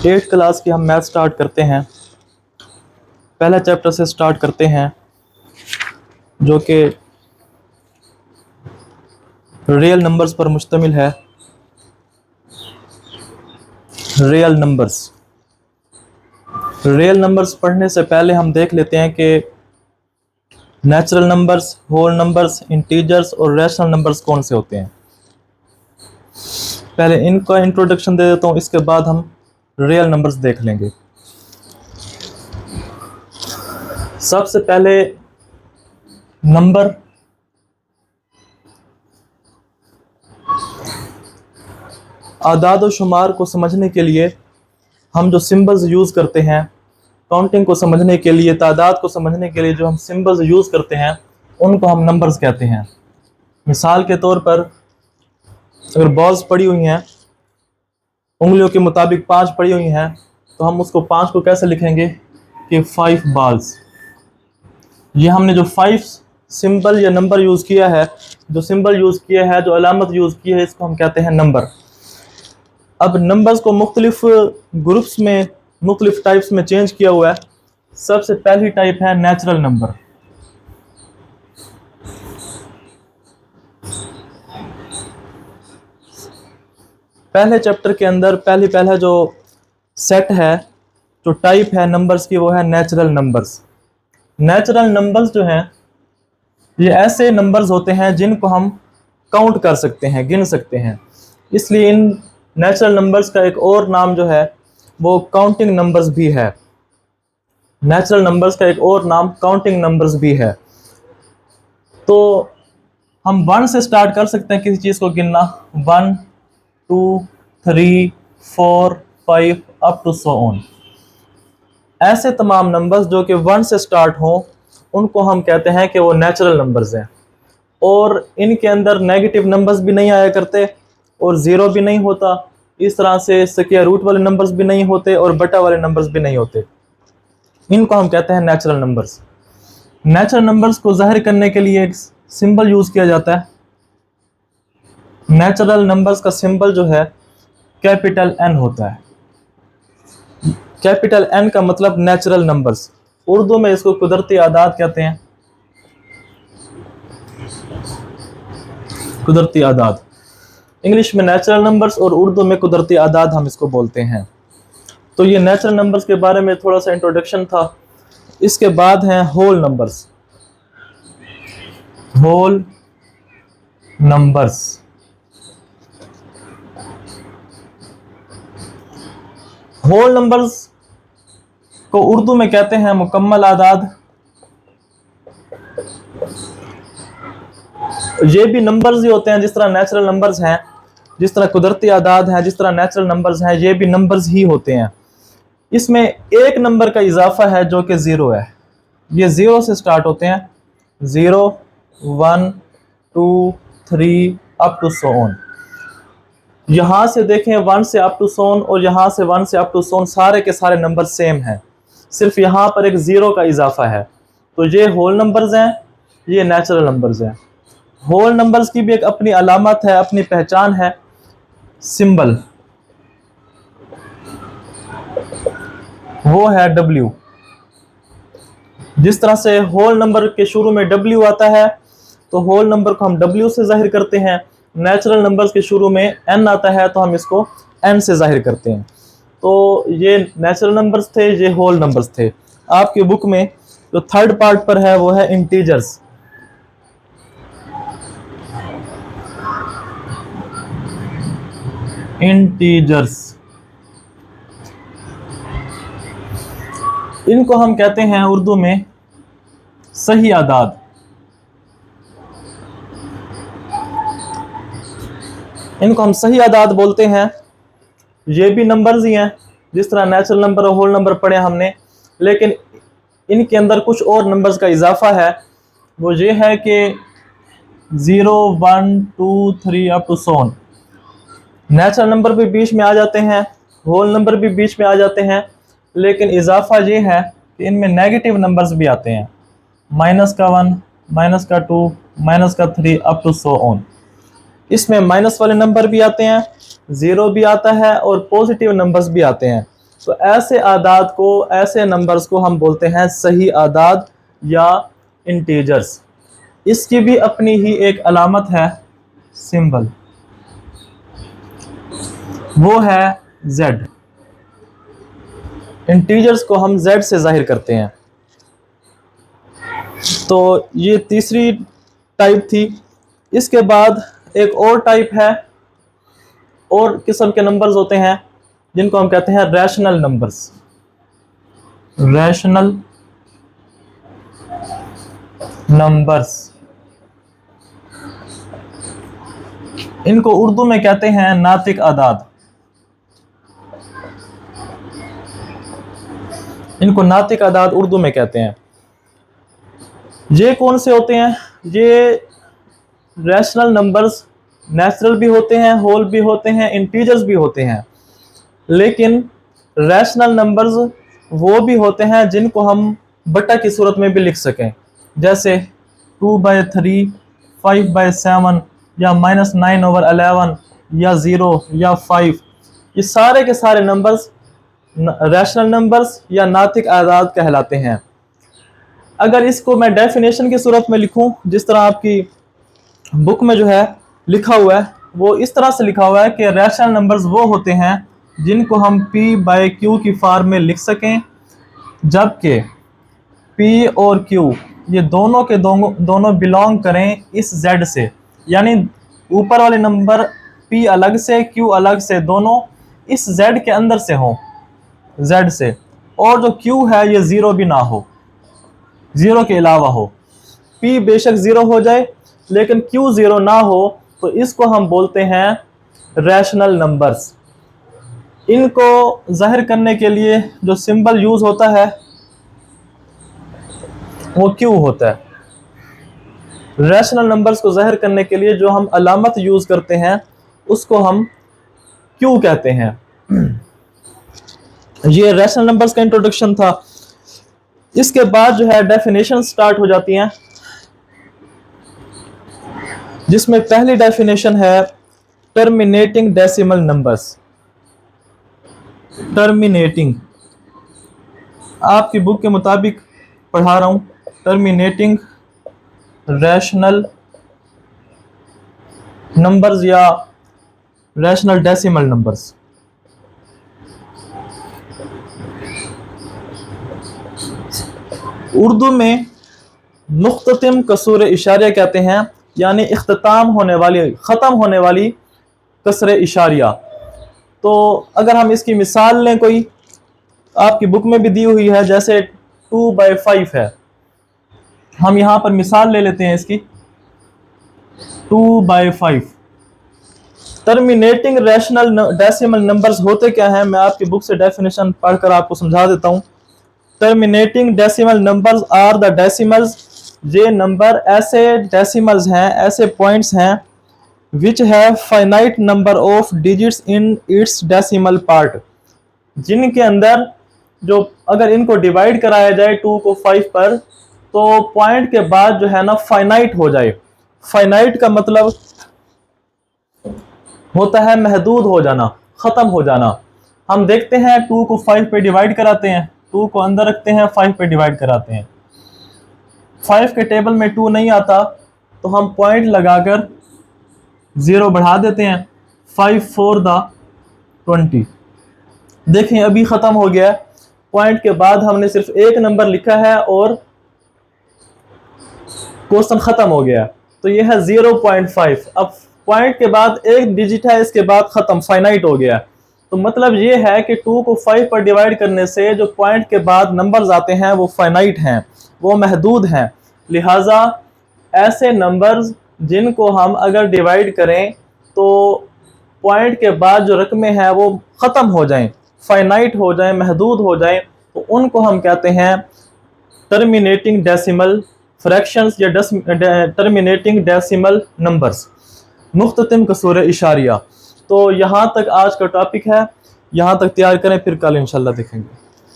Eighth class की हम math start करते हैं। पहला चैप्टर से स्टार्ट करते हैं जो कि रियल नंबर्स पर मुश्तमिल है। रियल नंबर्स पढ़ने से पहले हम देख लेते हैं कि natural numbers, whole numbers, integers और रैशनल नंबर्स कौन से होते हैं। पहले इनका इंट्रोडक्शन दे देता हूँ, इसके बाद हम रियल नंबर्स देख लेंगे। सबसे पहले नंबर। आदाद और शुमार को समझने के लिए हम जो सिंबल्स यूज़ करते हैं, काउंटिंग को समझने के लिए, तादाद को समझने के लिए जो हम सिंबल्स यूज़ करते हैं उनको हम नंबर्स कहते हैं। मिसाल के तौर पर अगर बॉल्स पड़ी हुई हैं, उंगलियों के मुताबिक 5 पड़ी हुई हैं, तो हम उसको 5 को कैसे लिखेंगे कि 5 बॉल्स। ये हमने जो 5 सिंबल या नंबर यूज़ किया है, जो सिंबल यूज़ किया है, जो अलामत यूज़ की है, इसको हम कहते हैं नंबर। अब नंबर्स को मुख्तलिफ ग्रुप्स में, मुख्तलिफ टाइप्स में चेंज किया हुआ है। सबसे पहली टाइप है नेचुरल नंबर। पहले चैप्टर के अंदर पहला जो सेट है, जो टाइप है नंबर्स की, वो है नेचुरल नंबर्स। नेचुरल नंबर्स जो हैं, ये ऐसे नंबर्स होते हैं जिनको हम काउंट कर सकते हैं, गिन सकते हैं। इसलिए इन नेचुरल नंबर्स का एक और नाम जो है वो काउंटिंग नंबर्स भी है। नेचुरल नंबर्स का एक और नाम काउंटिंग नंबर्स भी है। तो हम 1 से स्टार्ट कर सकते हैं किसी चीज़ को गिनना, 1 2 3 4 5 अप टू सो ऑन। ऐसे तमाम नंबर्स जो कि 1 से स्टार्ट हों उनको हम कहते हैं कि वो नेचुरल नंबर्स हैं। और इनके अंदर नेगेटिव नंबर्स भी नहीं आया करते और ज़ीरो भी नहीं होता। इस तरह से स्क्वायर रूट वाले नंबर्स भी नहीं होते और बटा वाले नंबर्स भी नहीं होते। इनको हम कहते हैं नेचुरल नंबर्स। नेचुरल नंबर्स को जाहिर करने के लिए एक सिंबल यूज़ किया जाता है। नेचुरल नंबर्स का सिंबल जो है कैपिटल एन होता है। कैपिटल एन का मतलब नेचुरल नंबर्स। उर्दू में इसको कुदरती आदाद कहते हैं। कुदरती आदाद, इंग्लिश में नेचुरल नंबर्स और उर्दू में कुदरती आदाद हम इसको बोलते हैं। तो ये नेचुरल नंबर्स के बारे में थोड़ा सा इंट्रोडक्शन था। इसके बाद हैं whole numbers. Whole numbers, whole numbers को उर्दू में कहते हैं मुकम्मल आदाद। ये भी नंबर्स ही होते हैं जिस तरह नेचुरल नंबर्स हैं, जिस तरह कुदरती आदाद हैं, जिस तरह नेचुरल नंबर्स हैं, ये भी नंबर्स ही होते हैं। इसमें एक नंबर का इजाफा है जो कि 0 है। ये 0 से स्टार्ट होते हैं, 0 1 2 3 अप टू सो ऑन। यहाँ से देखें 1 से अप टू सो ऑन और यहाँ से 1 से अप टू सो ऑन, सारे के सारे नंबर सेम हैं, सिर्फ यहाँ पर एक 0 का इजाफा है। तो ये होल नंबर्स हैं, ये नेचुरल नंबर्स हैं। होल नंबर्स की भी एक अपनी अलामत है, अपनी पहचान है, सिंबल, वो है W। जिस तरह से होल नंबर के शुरू में W आता है तो होल नंबर को हम W से जाहिर करते हैं। नेचुरल नंबर्स के शुरू में N आता है तो हम इसको N से जाहिर करते हैं। तो ये नेचुरल नंबर्स थे, ये होल नंबर्स थे। आपकी बुक में जो थर्ड पार्ट पर है वो है इंटीजर्स। इंटीजर्स, इनको हम कहते हैं उर्दू में सही आदाद। इनको हम सही आदाद बोलते हैं। ये भी नंबर्स ही हैं जिस तरह नेचुरल नंबर और होल नंबर पढ़े हमने, लेकिन इनके अंदर कुछ और नंबर्स का इजाफा है। वो ये है कि 0 1 2 3 up to so on. Natural number भी बीच में आ जाते हैं, होल नंबर भी बीच में आ जाते हैं, लेकिन इजाफा ये है कि इनमें नेगेटिव नंबर्स भी आते हैं। माइनस का 1, माइनस का 2, माइनस का 3 अप टू सो ऑन। इसमें माइनस वाले नंबर भी आते हैं, ज़ीरो भी आता है और पॉजिटिव नंबर्स भी आते हैं। तो ऐसे आदाद को, ऐसे नंबर्स को हम बोलते हैं सही आदाद या इंटीजर्स। इसकी भी अपनी ही एक अलामत है, सिंबल, वो है Z। इंटीजर्स को हम Z से जाहिर करते हैं। तो ये तीसरी टाइप थी। इसके बाद एक और टाइप है, और किस्म के नंबर्स होते हैं जिनको हम कहते हैं रैशनल नंबर्स। रैशनल नंबर्स, इनको उर्दू में कहते हैं नातिक आदाद। इनको नातिक आदाद उर्दू में कहते हैं। ये कौन से होते हैं? ये रैशनल नंबर्स नेचुरल भी होते हैं, होल भी होते हैं, इंटीजर्स भी होते हैं। लेकिन रैशनल नंबर्स वो भी होते हैं जिनको हम बटा की सूरत में भी लिख सकें, जैसे 2/3, 5/7 या -9/11 या 0 या 5। ये सारे के सारे नंबर्स रैशनल नंबर्स या नातिक आदाद कहलाते हैं। अगर इसको मैं डेफिनेशन की सूरत में लिखूं, जिस तरह आपकी बुक में जो है लिखा हुआ है, वो इस तरह से लिखा हुआ है कि रैशनल नंबर्स वो होते हैं जिनको हम P/Q की फॉर्म में लिख सकें, जबकि P और Q ये दोनों के दोनों बिलोंग करें इस Z से, यानी ऊपर वाले नंबर P अलग से, Q अलग से, दोनों इस Z के अंदर से हों, Z से, और जो Q है ये ज़ीरो भी ना हो, ज़ीरो के अलावा हो। P बेशक ज़ीरो हो जाए लेकिन Q ज़ीरो ना हो, तो इसको हम बोलते हैं रैशनल नंबर्स। इनको जाहिर करने के लिए जो सिंबल यूज़ होता है वो Q होता है। रैशनल नंबर्स को जाहिर करने के लिए जो हम अलामत यूज़ करते हैं उसको हम Q कहते हैं। ये रैशनल नंबर्स का इंट्रोडक्शन था। इसके बाद जो है डेफिनेशन स्टार्ट हो जाती हैं, जिसमें पहली डेफिनेशन है टर्मिनेटिंग डेसिमल नंबर्स। टर्मिनेटिंग, आपकी बुक के मुताबिक पढ़ा रहा हूं, टर्मिनेटिंग रैशनल नंबर्स या रैशनल डेसिमल नंबर्स। उर्दू में मुख्ततिम कसूर इशारिया कहते हैं, यानी इख्तिताम होने वाली, ख़त्म होने वाली कसर इशारिया। तो अगर हम इसकी मिसाल लें, कोई आपकी बुक में भी दी हुई है, जैसे 2/5 है, हम यहाँ पर मिसाल ले लेते हैं इसकी। 2/5 टर्मिनेटिंग रैशनल डेसिमल नंबर्स होते क्या हैं, मैं आपकी बुक से डेफिनेशन पढ़कर आपको समझा देता हूँ। Terminating decimal numbers are the decimals, ये नंबर ऐसे डेसिमल्स हैं, ऐसे पॉइंट्स हैं which have finite number of digits in its decimal part, जिनके अंदर जो अगर इनको डिवाइड कराया जाए 2 को 5 पर, तो पॉइंट के बाद जो है ना फाइनाइट हो जाए। फाइनाइट का मतलब होता है महदूद हो जाना, ख़त्म हो जाना। हम देखते हैं 2 को 5 पे डिवाइड कराते हैं, 2 को अंदर रखते हैं, 5 पे डिवाइड कराते हैं, 5 के टेबल में 2 नहीं आता तो हम पॉइंट लगाकर 0 बढ़ा देते हैं, 5 4 द 20। देखें अभी ख़त्म हो गया, पॉइंट के बाद हमने सिर्फ एक नंबर लिखा है और क्वेश्चन ख़त्म हो गया। तो ये है 0.5। अब पॉइंट के बाद एक डिजिट है, इसके बाद ख़त्म, फाइनाइट हो गया। तो मतलब ये है कि 2 को 5 पर डिवाइड करने से जो पॉइंट के बाद नंबर्स आते हैं वो फाइनाइट हैं, वो महदूद हैं। लिहाजा ऐसे नंबर्स जिनको हम अगर डिवाइड करें तो पॉइंट के बाद जो रकमें हैं वो ख़त्म हो जाएं, फाइनाइट हो जाएं, महदूद हो जाएं, तो उनको हम कहते हैं टर्मिनेटिंग डेसिमल फ्रैक्शंस या टर्मिनेटिंग डेसिमल नंबर्स, मुख्ततिम कसूर इशारिया। तो यहाँ तक आज का टॉपिक है, यहाँ तक तैयार करें, फिर कल इंशाल्लाह देखेंगे।